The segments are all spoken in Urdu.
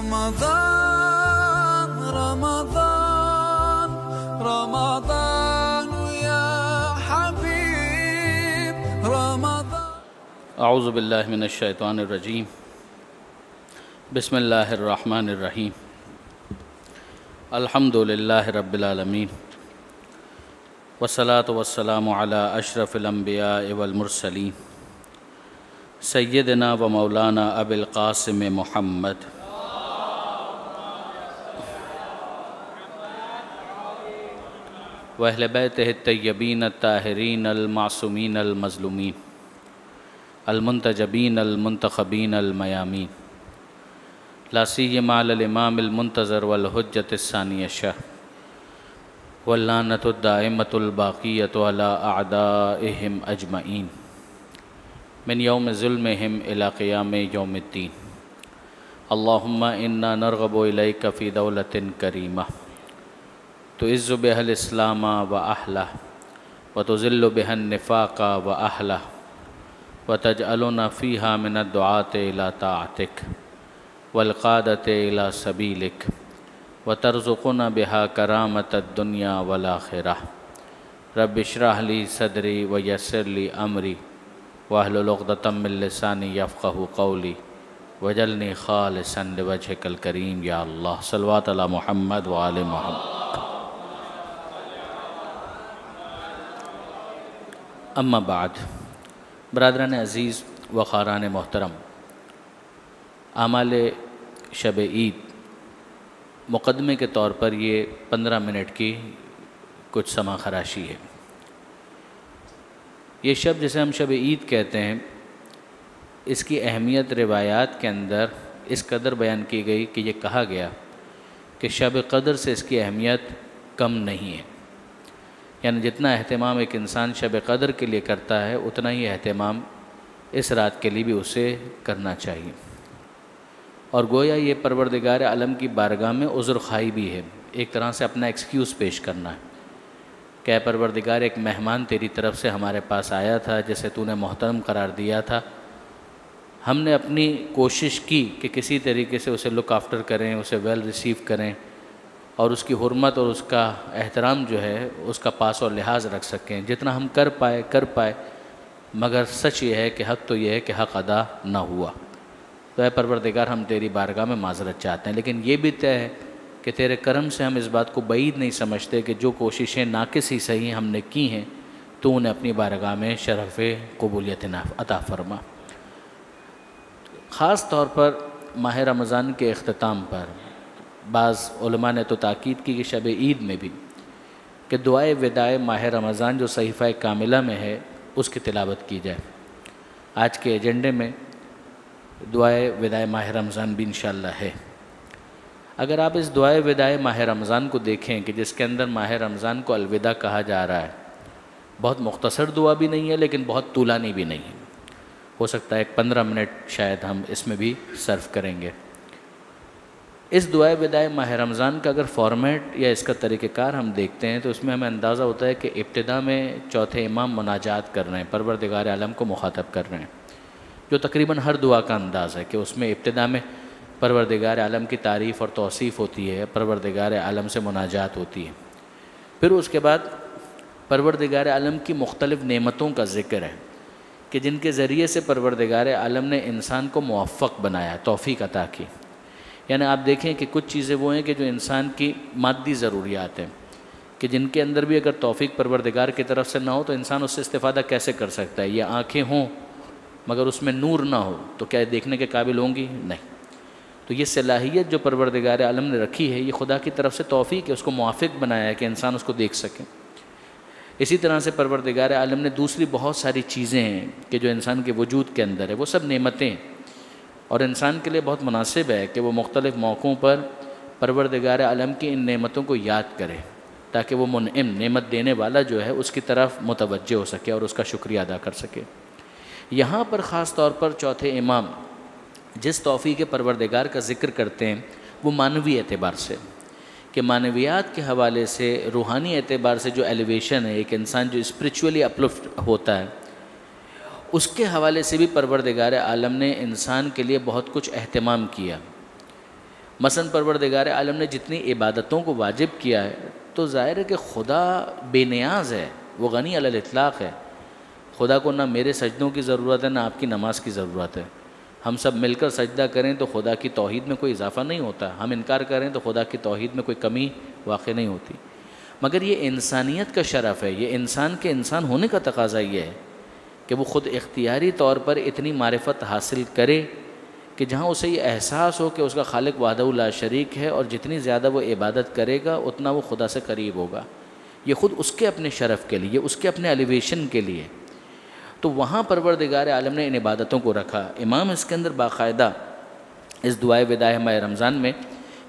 رمضان رمضان رمضان يا حبيب رمضان. اعوذ باللہ من الشیطان الرجیم. بسم اللہ الرحمن الرحیم. الحمد للہ رب العالمین والصلاة والسلام علی اشرف الانبیاء والمرسلین سیدنا و مولانا ابی القاسم محمد واہل بیتہ الطیبین الطاہرین المعصومین المظلومین المنتجبین المنتخبین المیامین لا سیما علی الامام المنتظر والحجۃ الثانی الشہ واللعنۃ الدائمۃ الباقیۃ علی اعدائہم اجمعین من یوم ظلمہم الی قیام یوم الدین. اللہم انا نرغب الیک فی دولۃ کریمہ تعز بها الاسلام واہلہ وتذل بها النفاق واہلہ وتجعلنا فیہا من الدعاة الی طاعتک والقادة الی سبیلک وترزقنا بها کرامة الدنیا والآخرہ. رب اشرح لی صدری ویسر لی امری واحلل عقدۃ من لسانی یفقہوا قولی واجعلنی خالصا لوجہک الکریم یا اللہ. صلوات علی محمد وآل محمد. اما بعد. برادران عزیز و خاران محترم، اعمال شب عید مقدمے کے طور پر یہ 15 منٹ کی کچھ سماع خراشی ہے. یہ شب جسے ہم شب عید کہتے ہیں، اس کی اہمیت روایات کے اندر اس قدر بیان کی گئی کہ یہ کہا گیا کہ شب قدر سے اس کی اہمیت کم نہیں ہے. یعنی جتنا اہتمام ایک انسان شب قدر کے لیے کرتا ہے اتنا ہی اہتمام اس رات کے لیے بھی اسے کرنا چاہیے. اور گویا یہ پروردگار عالم کی بارگاہ میں عذر خواہی بھی ہے، ایک طرح سے اپنا ایکسکیوز پیش کرنا ہے کہ اے پروردگار، ایک مہمان تیری طرف سے ہمارے پاس آیا تھا جسے تو نے محترم قرار دیا تھا. ہم نے اپنی کوشش کی کہ کسی طریقے سے اسے لک آفٹر کریں، اسے ویل ریسیو کریں اور اس کی حرمت اور اس کا احترام جو ہے اس کا پاس اور لحاظ رکھ سکیں. جتنا ہم کر پائے مگر سچ یہ ہے کہ حق تو یہ ہے کہ حق ادا نہ ہوا. تو اے پروردگار، ہم تیری بارگاہ میں معذرت چاہتے ہیں، لیکن یہ بھی طے ہے کہ تیرے کرم سے ہم اس بات کو بعید نہیں سمجھتے کہ جو کوششیں ناقص ہی صحیح ہم نے کی ہیں تو انہیں اپنی بارگاہ میں شرف قبولیت عطا فرما. خاص طور پر ماہ رمضان کے اختتام پر بعض علماء نے تو تاکید کی کہ شب عید میں بھی کہ دعائے وداع ماہ رمضان جو صحیفہ کاملہ میں ہے اس کی تلاوت کی جائے. آج کے ایجنڈے میں دعائے وداع ماہ رمضان بھی انشاءاللہ ہے. اگر آپ اس دعائے وداع ماہ رمضان کو دیکھیں کہ جس کے اندر ماہ رمضان کو الوداع کہا جا رہا ہے، بہت مختصر دعا بھی نہیں ہے لیکن بہت طولانی بھی نہیں ہے. ہو سکتا ہے 15 منٹ شاید ہم اس میں بھی صرف کریں گے. اس دعائے وداع ماہ رمضان کا اگر فارمیٹ یا اس کا طریقہ کار ہم دیکھتے ہیں تو اس میں ہمیں اندازہ ہوتا ہے کہ ابتدا میں چوتھے امام مناجات کر رہے ہیں، پروردگار عالم کو مخاطب کر رہے ہیں، جو تقریباً ہر دعا کا انداز ہے کہ اس میں ابتدا میں پروردگار عالم کی تعریف اور توصیف ہوتی ہے، پروردگار عالم سے مناجات ہوتی ہے. پھر اس کے بعد پروردگار عالم کی مختلف نعمتوں کا ذکر ہے کہ جن کے ذریعے سے پروردگار عالم نے انسان کو موفق بنایا، توفیق عطا کی. یعنی آپ دیکھیں کہ کچھ چیزیں وہ ہیں کہ جو انسان کی مادی ضروریات ہیں کہ جن کے اندر بھی اگر توفیق پروردگار کی طرف سے نہ ہو تو انسان اس سے استفادہ کیسے کر سکتا ہے. یہ آنکھیں ہوں مگر اس میں نور نہ ہو تو کیا دیکھنے کے قابل ہوں گی؟ نہیں. تو یہ صلاحیت جو پروردگار عالم نے رکھی ہے یہ خدا کی طرف سے توفیق ہے، اس کو موافق بنایا ہے کہ انسان اس کو دیکھ سکے. اسی طرح سے پروردگار عالم نے دوسری بہت ساری چیزیں ہیں کہ جو انسان کے وجود کے اندر ہے، وہ سب نعمتیں ہیں اور انسان کے لیے بہت مناسب ہے کہ وہ مختلف موقعوں پر پروردگار عالم کی ان نعمتوں کو یاد کرے تاکہ وہ منعم، نعمت دینے والا جو ہے اس کی طرف متوجہ ہو سکے اور اس کا شکریہ ادا کر سکے. یہاں پر خاص طور پر چوتھے امام جس توفیق پروردگار کا ذکر کرتے ہیں وہ معنوی اعتبار سے، کہ معنویات کے حوالے سے، روحانی اعتبار سے جو ایلیویشن ہے، ایک انسان جو اسپریچولی اپلفٹ ہوتا ہے، اس کے حوالے سے بھی پروردگار عالم نے انسان کے لیے بہت کچھ اہتمام کیا. مثلا پروردگار عالم نے جتنی عبادتوں کو واجب کیا ہے تو ظاہر ہے کہ خدا بے نیاز ہے، وہ غنی علی الاطلاق ہے. خدا کو نہ میرے سجدوں کی ضرورت ہے نہ آپ کی نماز کی ضرورت ہے. ہم سب مل کر سجدہ کریں تو خدا کی توحید میں کوئی اضافہ نہیں ہوتا، ہم انکار کریں تو خدا کی توحید میں کوئی کمی واقع نہیں ہوتی. مگر یہ انسانیت کا شرف ہے، یہ انسان کے انسان ہونے کا تقاضا یہ ہے کہ وہ خود اختیاری طور پر اتنی معرفت حاصل کرے کہ جہاں اسے یہ احساس ہو کہ اس کا خالق وحدہ لا شریک ہے، اور جتنی زیادہ وہ عبادت کرے گا اتنا وہ خدا سے قریب ہوگا. یہ خود اس کے اپنے شرف کے لیے، اس کے اپنے ایلیویشن کے لیے. تو وہاں پروردگار عالم نے ان عبادتوں کو رکھا. امام اس کے اندر باقاعدہ اس دعائے وداع ماہ رمضان میں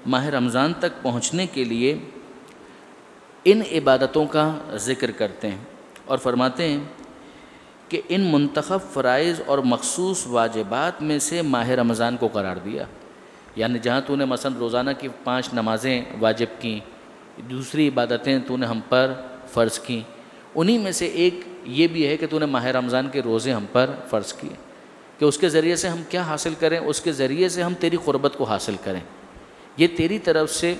ماہ رمضان تک پہنچنے کے لیے ان عبادتوں کا ذکر کرتے ہیں اور فرماتے ہیں کہ ان منتخب فرائض اور مخصوص واجبات میں سے ماہ رمضان کو قرار دیا. یعنی جہاں تو نے مثلا روزانہ کی 5 نمازیں واجب کیں، دوسری عبادتیں تو نے ہم پر فرض کیں، انہی میں سے ایک یہ بھی ہے کہ تو نے ماہ رمضان کے روزے ہم پر فرض کیے کہ اس کے ذریعے سے ہم کیا حاصل کریں، اس کے ذریعے سے ہم تیری قربت کو حاصل کریں. یہ تیری طرف سے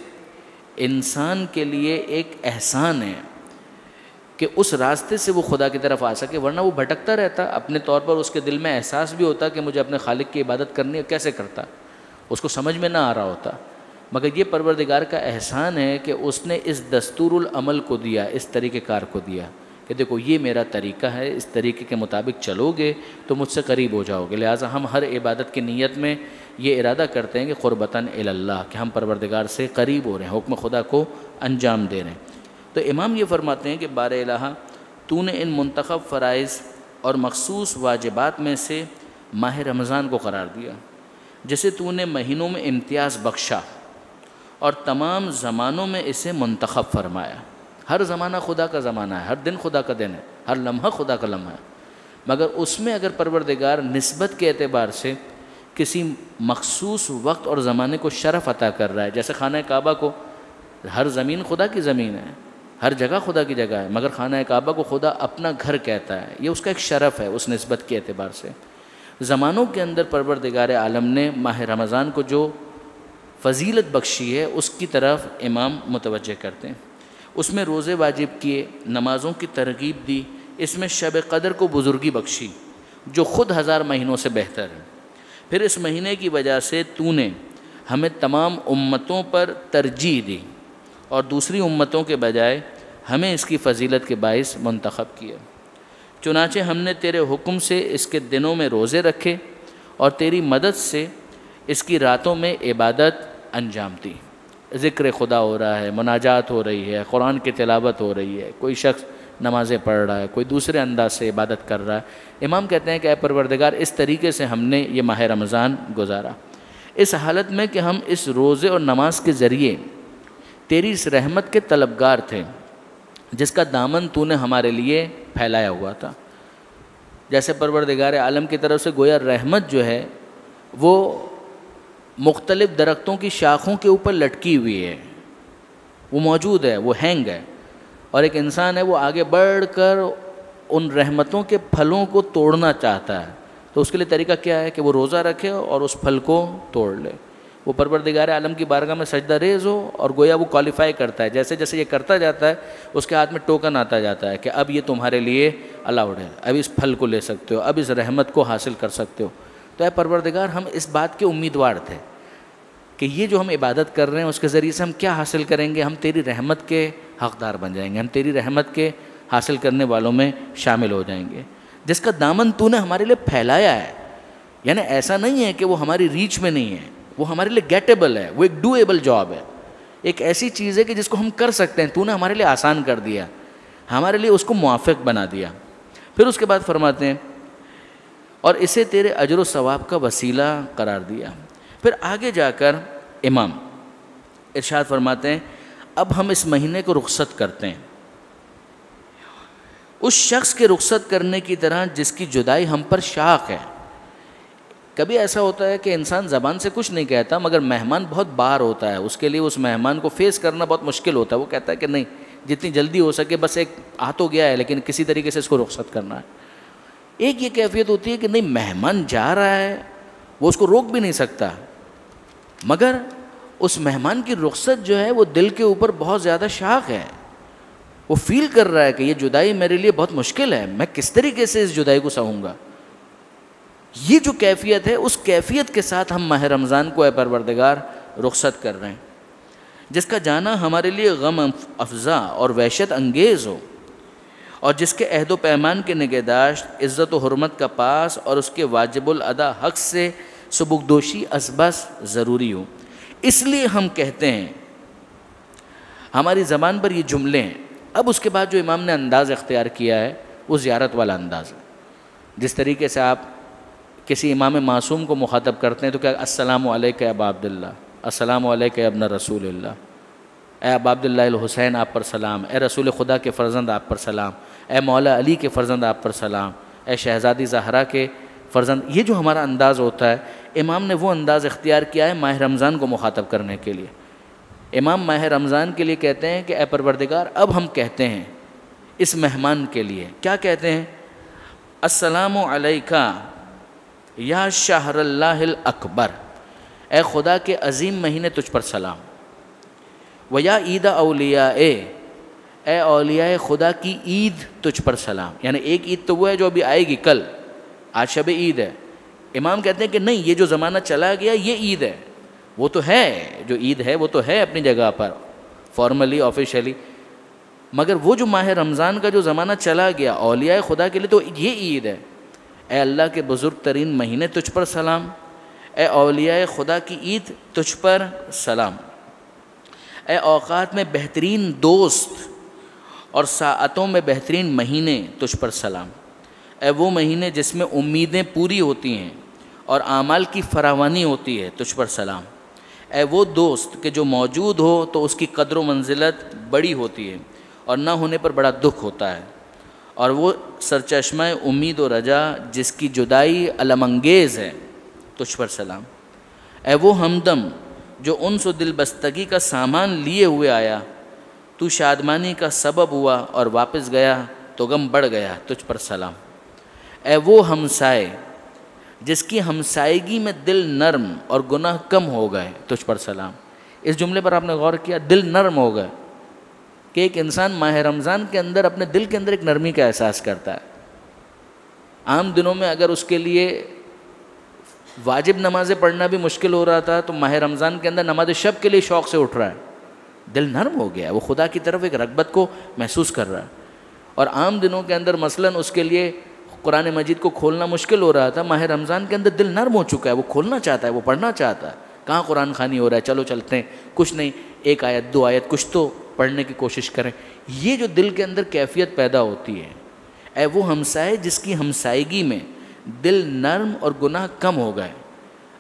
انسان کے لیے ایک احسان ہے کہ اس راستے سے وہ خدا کی طرف آ سکے، ورنہ وہ بھٹکتا رہتا. اپنے طور پر اس کے دل میں احساس بھی ہوتا کہ مجھے اپنے خالق کی عبادت کرنی ہے، کیسے کرتا، اس کو سمجھ میں نہ آ رہا ہوتا. مگر یہ پروردگار کا احسان ہے کہ اس نے اس دستور العمل کو دیا، اس طریقہ کار کو دیا کہ دیکھو یہ میرا طریقہ ہے، اس طریقے کے مطابق چلو گے تو مجھ سے قریب ہو جاؤ گے. لہٰذا ہم ہر عبادت کی نیت میں یہ ارادہ کرتے ہیں کہ قربتاً الی اللہ، کہ ہم پروردگار سے قریب ہو رہے ہیں، حکم خدا کو انجام دے رہے ہیں. تو امام یہ فرماتے ہیں کہ بار الہ تو نے ان منتخب فرائض اور مخصوص واجبات میں سے ماہ رمضان کو قرار دیا، جسے تو نے مہینوں میں امتیاز بخشا اور تمام زمانوں میں اسے منتخب فرمایا. ہر زمانہ خدا کا زمانہ ہے، ہر دن خدا کا دن ہے، ہر لمحہ خدا کا لمحہ ہے. مگر اس میں اگر پروردگار نسبت کے اعتبار سے کسی مخصوص وقت اور زمانے کو شرف عطا کر رہا ہے، جیسے خانہ کعبہ کو، ہر زمین خدا کی زمین ہے، ہر جگہ خدا کی جگہ ہے، مگر خانہ کعبہ کو خدا اپنا گھر کہتا ہے. یہ اس کا ایک شرف ہے اس نسبت کے اعتبار سے. زمانوں کے اندر پروردگار عالم نے ماہ رمضان کو جو فضیلت بخشی ہے اس کی طرف امام متوجہ کرتے ہیں. اس میں روزے واجب کیے، نمازوں کی ترغیب دی، اس میں شب قدر کو بزرگی بخشی جو خود 1000 مہینوں سے بہتر ہے. پھر اس مہینے کی وجہ سے تو نے ہمیں تمام امتوں پر ترجیح دی اور دوسری امتوں کے بجائے ہمیں اس کی فضیلت کے باعث منتخب کیا. چنانچہ ہم نے تیرے حکم سے اس کے دنوں میں روزے رکھے اور تیری مدد سے اس کی راتوں میں عبادت انجام دی. ذکر خدا ہو رہا ہے، مناجات ہو رہی ہے، قرآن کی تلاوت ہو رہی ہے، کوئی شخص نمازیں پڑھ رہا ہے، کوئی دوسرے انداز سے عبادت کر رہا ہے. امام کہتے ہیں کہ اے پروردگار اس طریقے سے ہم نے یہ ماہ رمضان گزارا، اس حالت میں کہ ہم اس روزے اور نماز کے ذریعے تیری اس رحمت کے طلبگار تھے جس کا دامن تو نے ہمارے لیے پھیلایا ہوا تھا. جیسے پروردگار عالم کی طرف سے گویا رحمت جو ہے وہ مختلف درختوں کی شاخوں کے اوپر لٹکی ہوئی ہے، وہ موجود ہے، وہ ہینگ ہے، اور ایک انسان ہے وہ آگے بڑھ کر ان رحمتوں کے پھلوں کو توڑنا چاہتا ہے. تو اس کے لیے طریقہ کیا ہے کہ وہ روزہ رکھے اور اس پھل کو توڑ لے. وہ پروردگار عالم کی بارگاہ میں سجدہ ریز ہو اور گویا وہ کوالیفائی کرتا ہے. جیسے جیسے یہ کرتا جاتا ہے اس کے ہاتھ میں ٹوکن آتا جاتا ہے کہ اب یہ تمہارے لیے الاؤڈ ہے، اب اس پھل کو لے سکتے ہو، اب اس رحمت کو حاصل کر سکتے ہو. تو اے پروردگار ہم اس بات کے امیدوار تھے کہ یہ جو ہم عبادت کر رہے ہیں اس کے ذریعے سے ہم کیا حاصل کریں گے، ہم تیری رحمت کے حقدار بن جائیں گے، ہم تیری رحمت کے حاصل کرنے والوں میں شامل ہو جائیں گے جس کا دامن تو نے ہمارے لیے پھیلایا ہے. یعنی ایسا نہیں ہے کہ وہ ہماری ریچ میں نہیں ہے، وہ ہمارے لیے گیٹیبل ہے، وہ ایک ڈویبل جاب ہے، ایک ایسی چیز ہے کہ جس کو ہم کر سکتے ہیں. تو نے ہمارے لیے آسان کر دیا، ہمارے لیے اس کو موافق بنا دیا. پھر اس کے بعد فرماتے ہیں اور اسے تیرے اجر و ثواب کا وسیلہ قرار دیا. پھر آگے جا کر امام ارشاد فرماتے ہیں اب ہم اس مہینے کو رخصت کرتے ہیں اس شخص کے رخصت کرنے کی طرح جس کی جدائی ہم پر شاق ہے. کبھی ایسا ہوتا ہے کہ انسان زبان سے کچھ نہیں کہتا مگر مہمان بہت باہر ہوتا ہے، اس کے لیے اس مہمان کو فیس کرنا بہت مشکل ہوتا ہے. وہ کہتا ہے کہ نہیں جتنی جلدی ہو سکے، بس ایک آ تو گیا ہے لیکن کسی طریقے سے اس کو رخصت کرنا ہے. ایک یہ کیفیت ہوتی ہے کہ نہیں مہمان جا رہا ہے، وہ اس کو روک بھی نہیں سکتا، مگر اس مہمان کی رخصت جو ہے وہ دل کے اوپر بہت زیادہ شاق ہے. وہ فیل کر رہا ہے کہ یہ جدائی میرے لیے بہت مشکل ہے, میں کس طریقے سے اس جدائی کو سہوں گا. یہ جو کیفیت ہے اس کیفیت کے ساتھ ہم ماہ رمضان کو اے پروردگار رخصت کر رہے ہیں, جس کا جانا ہمارے لیے غم افزا اور وحشت انگیز ہو, اور جس کے عہد و پیمان کے نگہداشت, عزت و حرمت کا پاس اور اس کے واجب الادا حق سے سبکدوشی ازبس ضروری ہو. اس لیے ہم کہتے ہیں, ہماری زبان پر یہ جملے ہیں. اب اس کے بعد جو امام نے انداز اختیار کیا ہے وہ زیارت والا انداز ہے. جس طریقے سے آپ کسی امام معصوم کو مخاطب کرتے ہیں تو کیا السلام علیکہ یا ابا عبداللہ, السلام علیکہ یا ابن رسول اللہ, اے ابا عبداللہ الحسین آپ پر سلام, اے رسول خدا کے فرزند آپ پر سلام, اے مولا علی کے فرزند آپ پر سلام, اے شہزادی زہرا کے فرزند. یہ جو ہمارا انداز ہوتا ہے, امام نے وہ انداز اختیار کیا ہے ماہ رمضان کو مخاطب کرنے کے لیے. امام ماہ رمضان کے لیے کہتے ہیں کہ اے پروردگار اب ہم کہتے ہیں اس مہمان کے لیے, کیا کہتے ہیں؟ السلام علیکہ یا شہر اللہ الاکبر, اے خدا کے عظیم مہینے تجھ پر سلام. ویا عید اولیاء, اے اولیاء خدا کی عید تجھ پر سلام. یعنی ایک عید تو وہ ہے جو ابھی آئے گی کل, آج شب عید ہے. امام کہتے ہیں کہ نہیں, یہ جو زمانہ چلا گیا یہ عید ہے. وہ تو ہے, جو عید ہے وہ تو ہے اپنی جگہ پر فارملی آفیشلی, مگر وہ جو ماہ رمضان کا جو زمانہ چلا گیا اولیاء خدا کے لیے تو یہ عید ہے. اے اللہ کے بزرگ ترین مہینے تجھ پر سلام, اے اولیاء خدا کی عید تجھ پر سلام. اے اوقات میں بہترین دوست اور ساعتوں میں بہترین مہینے تجھ پر سلام. اے وہ مہینے جس میں امیدیں پوری ہوتی ہیں اور اعمال کی فراوانی ہوتی ہے, تجھ پر سلام. اے وہ دوست کہ جو موجود ہو تو اس کی قدر و منزلت بڑی ہوتی ہے اور نہ ہونے پر بڑا دکھ ہوتا ہے, اور وہ سرچشمہ امید و رجا جس کی جدائی الم انگیز ہے, تجھ پر سلام. اے وہ ہمدم جو انس و دل بستگی کا سامان لیے ہوئے آیا, تو شادمانی کا سبب ہوا اور واپس گیا تو غم بڑھ گیا, تجھ پر سلام. اے وہ ہمسائے جس کی ہمسائیگی میں دل نرم اور گناہ کم ہو گئے, تجھ پر سلام. اس جملے پر آپ نے غور کیا, دل نرم ہو گئے, کہ ایک انسان ماہ رمضان کے اندر اپنے دل کے اندر ایک نرمی کا احساس کرتا ہے. عام دنوں میں اگر اس کے لیے واجب نمازیں پڑھنا بھی مشکل ہو رہا تھا تو ماہ رمضان کے اندر نماز شب کے لیے شوق سے اٹھ رہا ہے, دل نرم ہو گیا, وہ خدا کی طرف ایک رغبت کو محسوس کر رہا ہے. اور عام دنوں کے اندر مثلاً اس کے لیے قرآن مجید کو کھولنا مشکل ہو رہا تھا, ماہ رمضان کے اندر دل نرم ہو چکا ہے, وہ کھولنا چاہتا ہے, وہ پڑھنا چاہتا ہے. کہاں قرآن خوانی ہو رہا ہے, چلو چلتے ہیں, کچھ نہیں, ایک آیت دو آیت کچھ تو پڑھنے کی کوشش کریں. یہ جو دل کے اندر کیفیت پیدا ہوتی ہے, اے وہ ہمسائے جس کی ہمسائیگی میں دل نرم اور گناہ کم ہو گئے.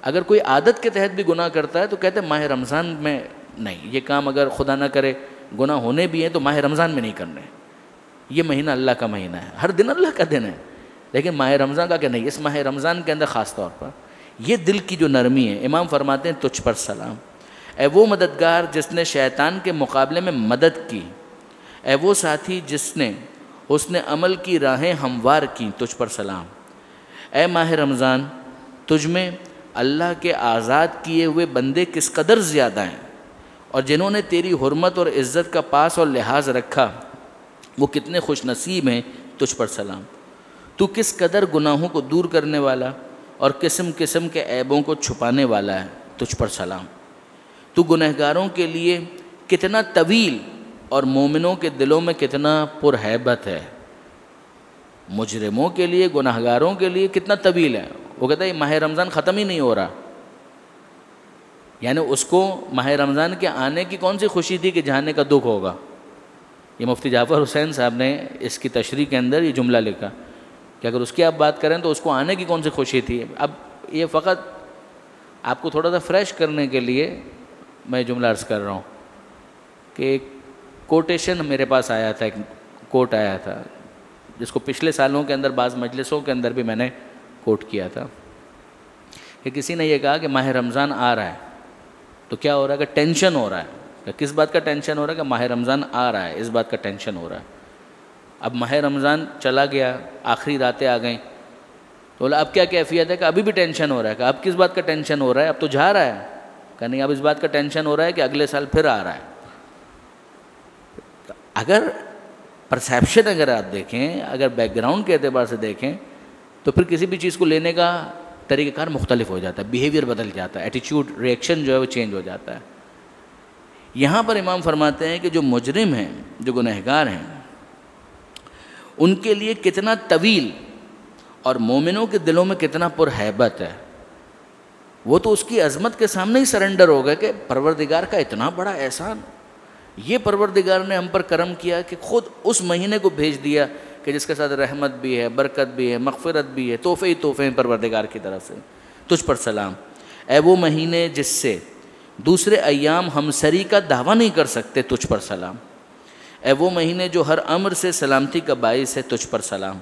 اگر کوئی عادت کے تحت بھی گناہ کرتا ہے تو کہتے ہیں ماہ رمضان میں نہیں, یہ کام اگر خدا نہ کرے گناہ ہونے بھی ہیں تو ماہ رمضان میں نہیں کرنے. یہ مہینہ اللہ کا مہینہ ہے, ہر دن اللہ کا دن ہے, لیکن ماہ رمضان کا کہ نہیں, اس ماہ رمضان کے اندر خاص طور پر یہ دل کی جو نرمی ہے. امام فرماتے ہیں تجھ پر سلام. اے وہ مددگار جس نے شیطان کے مقابلے میں مدد کی, اے وہ ساتھی جس نے حسن عمل کی راہیں ہموار کی, تجھ پر سلام. اے ماہ رمضان تجھ میں اللہ کے آزاد کیے ہوئے بندے کس قدر زیادہ ہیں, اور جنہوں نے تیری حرمت اور عزت کا پاس اور لحاظ رکھا وہ کتنے خوش نصیب ہیں, تجھ پر سلام. تو کس قدر گناہوں کو دور کرنے والا اور قسم قسم کے عیبوں کو چھپانے والا ہے, تجھ پر سلام. تو گنہگاروں کے لیے کتنا طویل اور مومنوں کے دلوں میں کتنا پرہیبت ہے. مجرموں کے لیے, گنہگاروں کے لیے کتنا طویل ہے. وہ کہتا ہے ماہ رمضان ختم ہی نہیں ہو رہا, یعنی اس کو ماہ رمضان کے آنے کی کون سی خوشی تھی کہ جانے کا دکھ ہوگا. یہ مفتی جعفر حسین صاحب نے اس کی تشریح کے اندر یہ جملہ لکھا کہ اگر اس کی آپ بات کریں تو اس کو آنے کی کون سی خوشی تھی. اب یہ فقط آپ کو تھوڑا سا فریش کرنے کے لیے میں جملہ عرض کر رہا ہوں کہ ایک کوٹیشن میرے پاس آیا تھا, ایک کوٹ آیا تھا جس کو پچھلے سالوں کے اندر بعض مجلسوں کے اندر بھی میں نے کوٹ کیا تھا, کہ کسی نے یہ کہا کہ ماہ رمضان آ رہا ہے تو کیا ہو رہا ہے کہ ٹینشن ہو رہا ہے. کہ کس بات کا ٹینشن ہو رہا ہے؟ کہ ماہ رمضان آ رہا ہے, اس بات کا ٹینشن ہو رہا ہے. اب ماہ رمضان چلا گیا, آخری راتیں آ گئیں, تو بولا اب کیا کیفیت ہے؟ کہ ابھی بھی ٹینشن ہو رہا ہے. کہ اب کس بات کا ٹینشن ہو رہا ہے؟ اب تو جا رہا ہے. کہ نہیں اب اس بات کا ٹینشن ہو رہا ہے کہ اگلے سال پھر آ رہا ہے. اگر پرسیپشن اگر آپ دیکھیں, اگر بیک گراؤنڈ کے اعتبار سے دیکھیں, تو پھر کسی بھی چیز کو لینے کا طریقہ کار مختلف ہو جاتا ہے, بیہیویئر بدل جاتا ہے, ایٹیچیوڈ ریئیکشن جو ہے وہ چینج ہو جاتا ہے. یہاں پر امام فرماتے ہیں کہ جو مجرم ہیں, جو گنہگار ہیں, ان کے لیے کتنا طویل اور مومنوں کے دلوں میں کتنا پرہیبت ہے. وہ تو اس کی عظمت کے سامنے ہی سرنڈر ہو گئے کہ پروردگار کا اتنا بڑا احسان, یہ پروردگار نے ہم پر کرم کیا کہ خود اس مہینے کو بھیج دیا کہ جس کے ساتھ رحمت بھی ہے, برکت بھی ہے, مغفرت بھی ہے, تحفے ہی تحفے ہیں پروردگار کی طرف سے. تجھ پر سلام اے وہ مہینے جس سے دوسرے ایام ہمسری کا دعویٰ نہیں کر سکتے, تجھ پر سلام. اے وہ مہینے جو ہر امر سے سلامتی کا باعث ہے, تجھ پر سلام.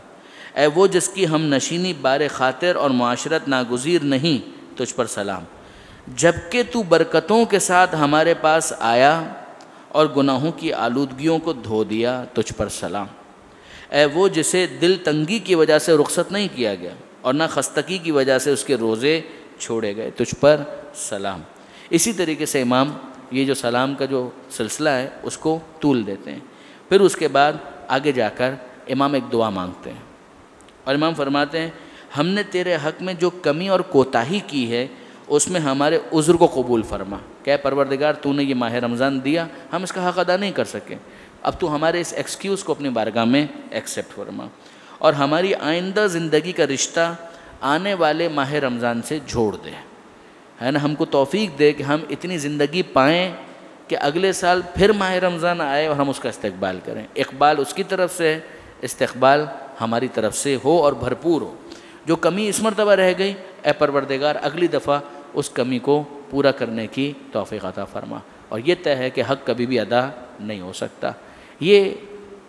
اے وہ جس کی ہم نشینی بار خاطر اور معاشرت ناگزیر نہیں, تجھ پر سلام. جبکہ تو برکتوں کے ساتھ ہمارے پاس آیا اور گناہوں کی آلودگیوں کو دھو دیا, تجھ پر سلام. اے وہ جسے دل تنگی کی وجہ سے رخصت نہیں کیا گیا اور نہ خستگی کی وجہ سے اس کے روزے چھوڑے گئے, تجھ پر سلام. اسی طریقے سے امام یہ جو سلام کا جو سلسلہ ہے اس کو طول دیتے ہیں. پھر اس کے بعد آگے جا کر امام ایک دعا مانگتے ہیں, اور امام فرماتے ہیں ہم نے تیرے حق میں جو کمی اور کوتاہی کی ہے اس میں ہمارے عذر کو قبول فرما. کہ پروردگار تو نے یہ ماہ رمضان دیا, ہم اس کا حق ادا نہیں کر سکے, اب تو ہمارے اس ایکسکیوز کو اپنی بارگاہ میں ایکسیپٹ فرما, اور ہماری آئندہ زندگی کا رشتہ آنے والے ماہ رمضان سے جوڑ دے, ہے نا. ہم کو توفیق دے کہ ہم اتنی زندگی پائیں کہ اگلے سال پھر ماہ رمضان آئے اور ہم اس کا استقبال کریں. اقبال اس کی طرف سے, استقبال ہماری طرف سے ہو اور بھرپور ہو. جو کمی اس مرتبہ رہ گئی, اے پروردگار اگلی دفعہ اس کمی کو پورا کرنے کی توفیق عطا فرما. اور یہ طے ہے کہ حق کبھی بھی ادا نہیں ہو سکتا. یہ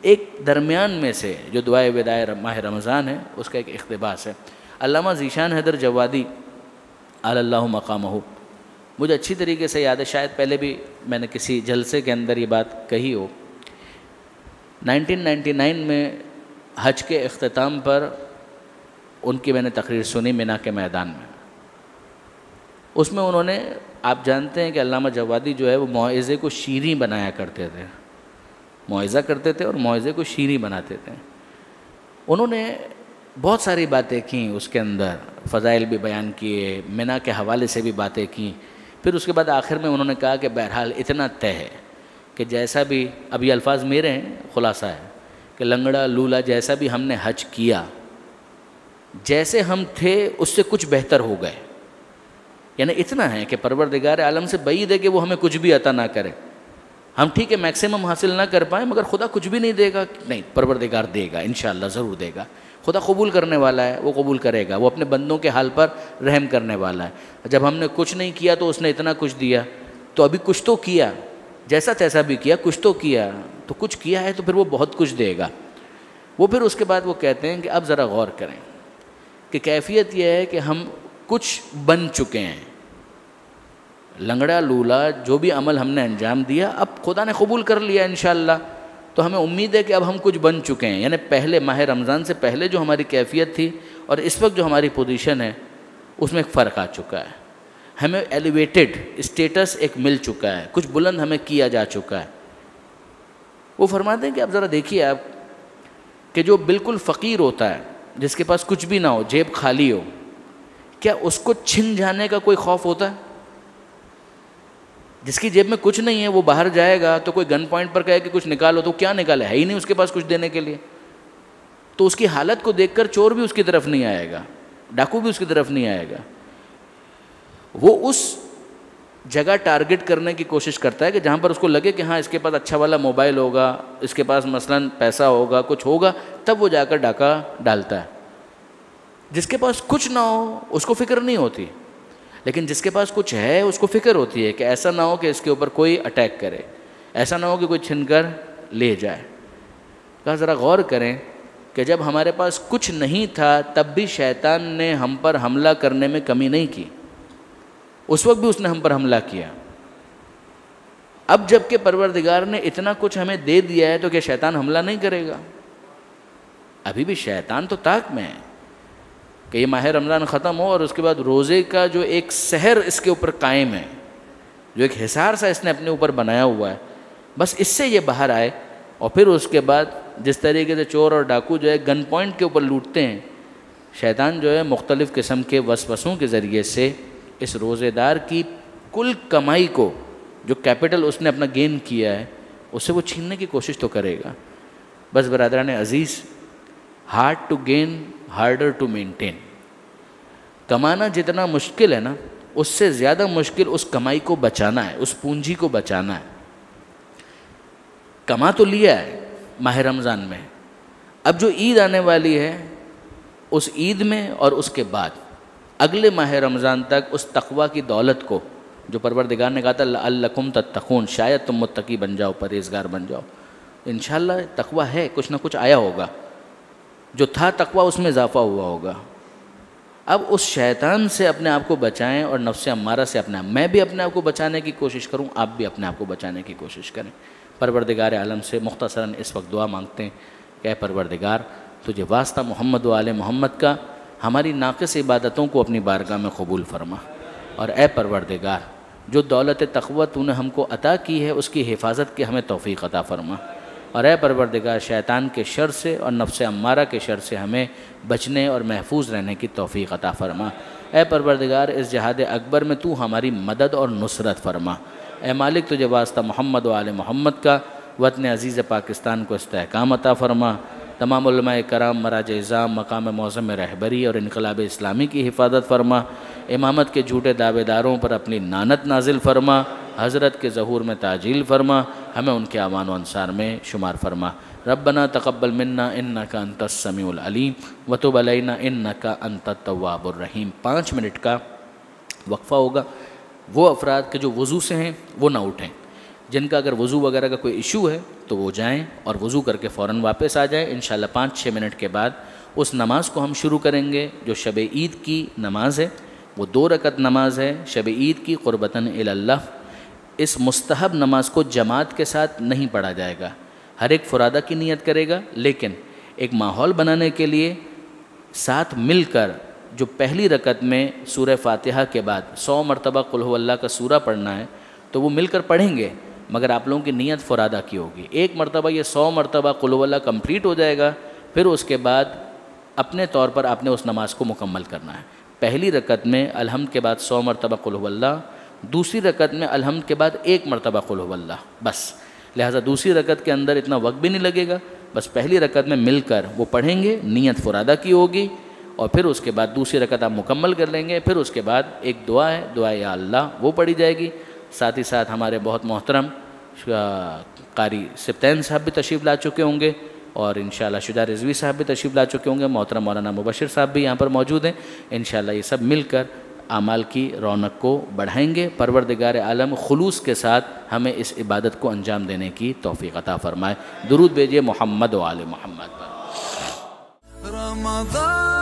ایک درمیان میں سے جو دعائے وداع ماہ رمضان ہے اس کا ایک اقتباس ہے. علامہ ذیشان حیدر جوادی علی اللہ مقامہ, مجھے اچھی طریقے سے یاد ہے, شاید پہلے بھی میں نے کسی جلسے کے اندر یہ بات کہی ہو. 1999 میں حج کے اختتام پر ان کی میں نے تقریر سنی مینا کے میدان میں. اس میں انہوں نے, آپ جانتے ہیں کہ علامہ جوادی جو ہے وہ موعظے کو شیریں بنایا کرتے تھے, موعظہ کرتے تھے اور موعظے کو شیریں بناتے تھے. انہوں نے بہت ساری باتیں کیں, اس کے اندر فضائل بھی بیان کیے, مینا کے حوالے سے بھی باتیں کیں. پھر اس کے بعد آخر میں انہوں نے کہا کہ بہرحال اتنا طے ہے کہ جیسا بھی, اب یہ الفاظ میرے ہیں, خلاصہ ہے کہ لنگڑا لولا جیسا بھی ہم نے حج کیا, جیسے ہم تھے اس سے کچھ بہتر ہو گئے. یعنی اتنا ہے کہ پروردگار عالم سے بعید ہے کہ وہ ہمیں کچھ بھی عطا نہ کرے. ہم ٹھیک ہے میکسیمم حاصل نہ کر پائیں, مگر خدا کچھ بھی نہیں دے گا, نہیں, پروردگار دے گا, انشاءاللہ ضرور دے گا. خدا قبول کرنے والا ہے, وہ قبول کرے گا, وہ اپنے بندوں کے حال پر رحم کرنے والا ہے. جب ہم نے کچھ نہیں کیا تو اس نے اتنا کچھ دیا, تو ابھی کچھ تو کیا, جیسا تیسا بھی کیا, کچھ تو کیا, تو کچھ کیا ہے تو پھر وہ بہت کچھ دے گا. وہ پھر اس کے بعد وہ کہتے ہیں کہ اب ذرا غور کریں کہ کیفیت یہ ہے کہ ہم کچھ بن چکے ہیں. لنگڑا لولا جو بھی عمل ہم نے انجام دیا اب خدا نے قبول کر لیا انشاءاللہ, تو ہمیں امید ہے کہ اب ہم کچھ بن چکے ہیں. یعنی پہلے ماہ رمضان سے پہلے جو ہماری کیفیت تھی اور اس وقت جو ہماری پوزیشن ہے اس میں ایک فرق آ چکا ہے. ہمیں ایلیویٹڈ اسٹیٹس ایک مل چکا ہے, کچھ بلند ہمیں کیا جا چکا ہے. وہ فرماتے ہیں کہ اب ذرا دیکھیے آپ کہ جو بالکل فقیر ہوتا ہے, جس کے پاس کچھ بھی نہ ہو, جیب خالی ہو, کیا اس کو چھن جانے کا کوئی خوف ہوتا ہے؟ جس کی جیب میں کچھ نہیں ہے وہ باہر جائے گا تو کوئی گن پوائنٹ پر کہے کہ کچھ نکالو, تو کیا نکالے, ہے ہی نہیں اس کے پاس کچھ دینے کے لیے. تو اس کی حالت کو دیکھ کر چور بھی اس کی طرف نہیں آئے گا, ڈاکو بھی اس کی طرف نہیں آئے گا. وہ اس جگہ ٹارگٹ کرنے کی کوشش کرتا ہے کہ جہاں پر اس کو لگے کہ ہاں اس کے پاس اچھا والا موبائل ہوگا, اس کے پاس مثلاً پیسہ ہوگا, کچھ ہوگا, تب وہ جا کر ڈاکہ ڈالتا ہے. جس کے پاس کچھ نہ ہو اس کو فکر نہیں ہوتی, لیکن جس کے پاس کچھ ہے اس کو فکر ہوتی ہے کہ ایسا نہ ہو کہ اس کے اوپر کوئی اٹیک کرے, ایسا نہ ہو کہ کوئی چھن کر لے جائے. کہا ذرا غور کریں کہ جب ہمارے پاس کچھ نہیں تھا تب بھی شیطان نے ہم پر حملہ کرنے میں کمی نہیں کی, اس وقت بھی اس نے ہم پر حملہ کیا. اب جب کہ پروردگار نے اتنا کچھ ہمیں دے دیا ہے تو کیا شیطان حملہ نہیں کرے گا؟ ابھی بھی شیطان تو طاق میں ہے کہ یہ ماہ رمضان ختم ہو اور اس کے بعد روزے کا جو ایک سحر اس کے اوپر قائم ہے, جو ایک حصار سا اس نے اپنے اوپر بنایا ہوا ہے، بس اس سے یہ باہر آئے. اور پھر اس کے بعد جس طریقے سے چور اور ڈاکو جو ہے گن پوائنٹ کے اوپر لوٹتے ہیں، شیطان جو ہے مختلف قسم کے وسوسوں کے ذریعے سے اس روزے دار کی کل کمائی کو، جو کیپٹل اس نے اپنا گین کیا ہے، اس سے وہ چھیننے کی کوشش تو کرے گا. بس برادران عزیز، hard to gain harder to maintain. کمانا جتنا مشکل ہے نا، اس سے زیادہ مشکل اس کمائی کو بچانا ہے، اس پونجی کو بچانا ہے. کما تو لیا ہے ماہ رمضان میں، اب جو عید آنے والی ہے اس عید میں اور اس کے بعد اگلے ماہ رمضان تک اس تقوی کی دولت کو، جو پروردگار نے کہا تھا لعلکم تتقون، شاید تم متقی بن جاؤ، پرہیزگار بن جاؤ. انشاءاللہ تقوی ہے، کچھ نہ کچھ آیا ہوگا، جو تھا تقوی اس میں اضافہ ہوا ہوگا. اب اس شیطان سے اپنے آپ کو بچائیں اور نفس امارہ سے میں بھی اپنے آپ کو بچانے کی کوشش کروں، آپ بھی اپنے آپ کو بچانے کی کوشش کریں. پروردگار عالم سے مختصراً اس وقت دعا مانگتے ہیں کہ اے پروردگار، تجھے واسطہ محمد و آل محمد کا ہماری ناقص عبادتوں کو اپنی بارگاہ میں قبول فرما. اور اے پروردگار، جو دولت تقوی تو نے ہم کو عطا کی ہے اس کی حفاظت کی ہمیں توفیق عطا فرما. اور اے پروردگار، شیطان کے شر سے اور نفس امارہ کے شر سے ہمیں بچنے اور محفوظ رہنے کی توفیق عطا فرما. اے پروردگار، اس جہاد اکبر میں تو ہماری مدد اور نصرت فرما. اے مالک، تجھے واسطہ محمد و آل محمد کا وطن عزیز پاکستان کو استحکام عطا فرما. تمام علماء کرام، مراجع اعظام، مقام معظم میں رہبری اور انقلاب اسلامی کی حفاظت فرما. امامت کے جھوٹے دعوے داروں پر اپنی لعنت نازل فرما. حضرت کے ظہور میں تعجیل فرما، ہمیں ان کے اعوان و انصار میں شمار فرما. ربنا تقبل منا انکا انت السمیع العلیم وتب علینا انکا انت التواب الرحیم. 5 منٹ کا وقفہ ہوگا. وہ افراد کے جو وضو سے ہیں وہ نہ اٹھیں، جن کا اگر وضو وغیرہ کا کوئی ایشو ہے تو وہ جائیں اور وضو کر کے فوراً واپس آ جائیں. انشاءاللہ 5-6 منٹ کے بعد اس نماز کو ہم شروع کریں گے جو شب عید کی نماز ہے. وہ 2 رکعت نماز ہے شب عید کی قربتاً الی اللہ. اس مستحب نماز کو جماعت کے ساتھ نہیں پڑھا جائے گا، ہر ایک فرادہ کی نیت کرے گا، لیکن ایک ماحول بنانے کے لیے ساتھ مل کر جو پہلی رکعت میں سورہ فاتحہ کے بعد 100 مرتبہ قل هو اللہ کا سورہ پڑھنا ہے تو وہ مل کر پڑھیں گے، مگر آپ لوگوں کی نیت فرادہ کی ہوگی. ایک مرتبہ یہ 100 مرتبہ قل هو اللہ کمپلیٹ ہو جائے گا، پھر اس کے بعد اپنے طور پر آپ نے اس نماز کو مکمل کرنا ہے. پہلی رکعت میں الحمد کے بعد 100 مرتبہ قل هو اللہ، دوسری رکعت میں الحمد کے بعد 1 مرتبہ قل هو اللہ بس. لہٰذا دوسری رکعت کے اندر اتنا وقت بھی نہیں لگے گا، بس پہلی رکعت میں مل کر وہ پڑھیں گے، نیت فرادہ کی ہوگی، اور پھر اس کے بعد دوسری رکعت آپ مکمل کر لیں گے. پھر اس کے بعد ایک دعا ہے، دعا یا اللہ، وہ پڑھی جائے گی. ساتھ ہی ساتھ ہمارے بہت محترم قاری سبطین صاحب بھی تشریف لا چکے ہوں گے، اور انشاءاللہ شجاع رضوی صاحب بھی تشریف لا چکے ہوں گے. محترم مولانا مبشر صاحب بھی یہاں پر موجود ہیں. انشاءاللہ یہ سب مل کر اعمال کی رونق کو بڑھائیں گے. پروردگار عالم خلوص کے ساتھ ہمیں اس عبادت کو انجام دینے کی توفیق عطا فرمائے. درود بھیجیے محمد و آل محمد پر. رمضان